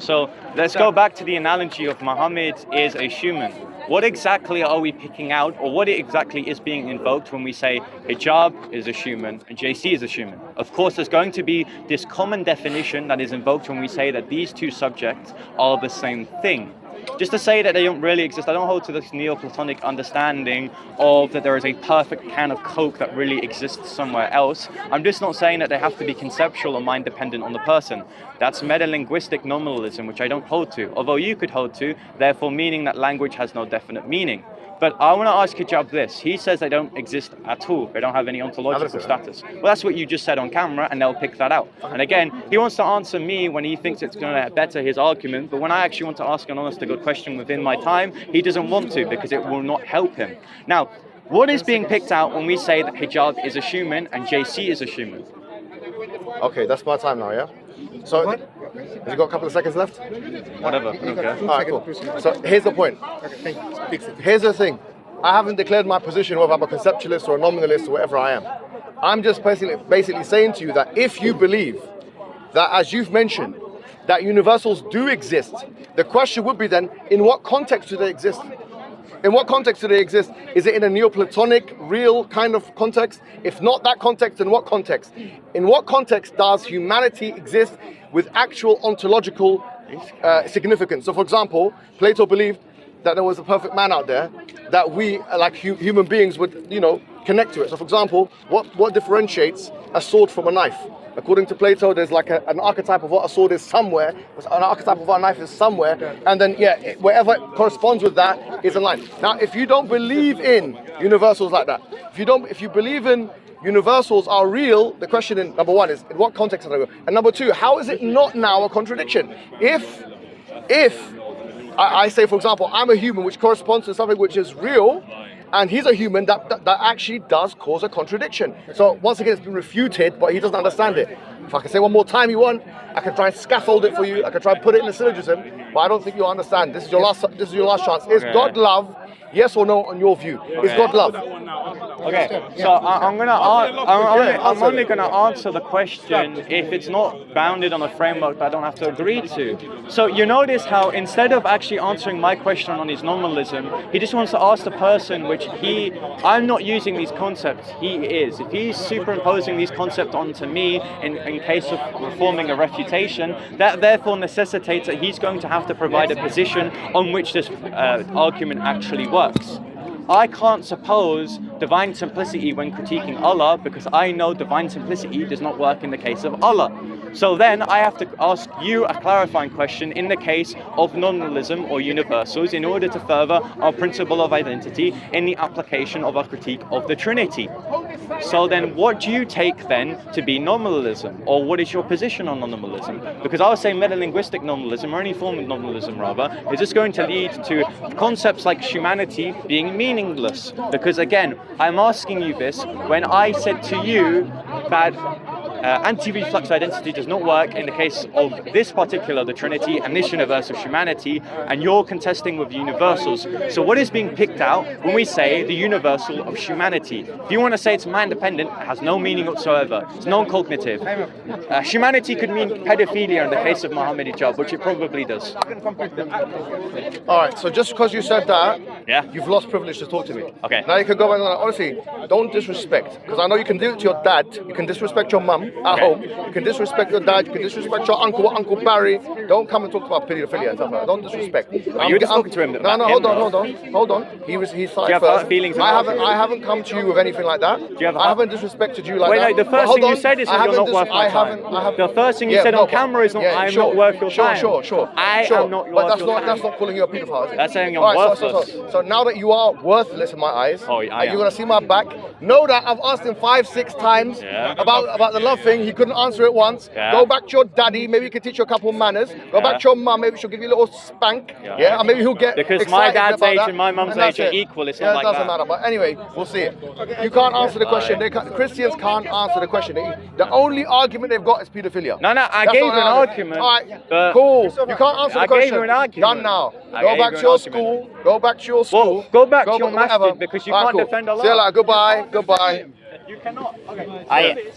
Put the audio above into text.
So let's go back to the analogy of Muhammad is a human. What exactly are we picking out, or what exactly is being invoked when we say hijab is a human and JC is a human? Of course, there's going to be this common definition that is invoked when we say that these two subjects are the same thing. Just to say that they don't really exist, I don't hold to this Neoplatonic understanding of that there is a perfect can of Coke that really exists somewhere else. I'm just not saying that they have to be conceptual or mind dependent on the person. That's meta-linguistic nominalism, which I don't hold to, although you could hold to, therefore meaning that language has no definite meaning. But I want to ask Hijab this. He says they don't exist at all. They don't have any ontological status. Well, that's what you just said on camera, and they'll pick that out. And again, he wants to answer me when he thinks it's going to better his argument, but when I actually want to ask an honest to good question within my time, he doesn't want to because it will not help him. Now, what is being picked out when we say that Hijab is a human and JC is a human? Okay, that's my time now, yeah? So, has he got a couple of seconds left? Whatever, okay. All right, cool. So here's the point. Here's the thing. I haven't declared my position whether I'm a conceptualist or a nominalist or whatever I am. I'm just basically saying to you that if you believe that, as you've mentioned, that universals do exist, the question would be then, in what context do they exist? In what context do they exist? Is it in a Neoplatonic, real kind of context? If not that context, in what context? In what context does humanity exist with actual ontological significance? So for example, Plato believed that there was a perfect man out there, that we, like human beings, would, connect to it. So for example, what differentiates a sword from a knife? According to Plato, there's like an archetype of what a sword is somewhere, an archetype of what a knife is somewhere, and then wherever it corresponds with that is a line. Now, if you don't believe in universals like that, if you believe in universals are real, the question in number one is, in what context are they real? And number two, how is it not now a contradiction? If I say, for example, I'm a human, which corresponds to something which is real, and he's a human, that actually does cause a contradiction. So once again, it's been refuted, but he doesn't understand it. If I can say one more time you want, I can try and scaffold it for you. I can try and put it in a syllogism, but I don't think you'll understand. This is your last chance. Is God love? Yes or no on your view? Is God love? Okay, so I'm only gonna answer the question if it's not bounded on a framework that I don't have to agree to. So you notice how instead of actually answering my question on his nominalism, he just wants to ask the person which I'm not using these concepts, he is. If he's superimposing these concepts onto me in case of performing a refutation, that therefore necessitates that he's going to have to provide a position on which this argument actually works. I can't suppose divine simplicity when critiquing Allah because I know divine simplicity does not work in the case of Allah. So then I have to ask you a clarifying question in the case of nominalism or universals in order to further our principle of identity in the application of our critique of the Trinity. So then what do you take then to be nominalism, or what is your position on nominalism? Because I would say meta-linguistic nominalism, or any form of nominalism rather, is just going to lead to concepts like humanity being meaningless. Because again, I'm asking you this when I said to you that anti-reflux identity does not work in the case of this particular, the Trinity, and this universe of humanity, and you're contesting with universals. So what is being picked out when we say the universal of humanity? If you want to say it's mind-dependent, it has no meaning whatsoever. It's non-cognitive. Humanity could mean pedophilia in the case of Muhammad hijab, which it probably does. All right, so just because you said that, yeah, you've lost privilege to talk to me. Okay. Now you can go back and honestly, don't disrespect, because I know you can do it to your dad, you can disrespect your mum at home, you can disrespect your dad, you can disrespect your Uncle Barry. Don't come and talk about pedophilia and stuff like that. Don't disrespect. You were just talking to him. No, hold on. He started first. I haven't come to you with anything like that. I haven't disrespected you like that. Wait, the first thing you said is that you're not worth my time. The first thing you said on camera is I'm not worth your time. Sure. I am not worth your time. That's not calling you a pedophile. That's saying I'm worthless. So now that you are worthless in my eyes, you're going to see my back. Know that I've asked him 5-6 times about the love thing. He couldn't answer it once. Go back to your daddy. Maybe he can teach you a couple of manners. Go back to your mum. Maybe she'll give you a little spank. And maybe he'll get because my dad's age and my mum's age are equal. It's not like that. It doesn't matter. But anyway, we'll see it. You can't answer the question. Christians can't answer the question. The only argument they've got is pedophilia. No, I gave you an argument. All right, cool. You can't answer the question. I gave you an argument. Done now. Go back to your school. Go back to your school. Well, go back to your masjid because you can't defend Allah. See you later. Goodbye. You cannot. Okay.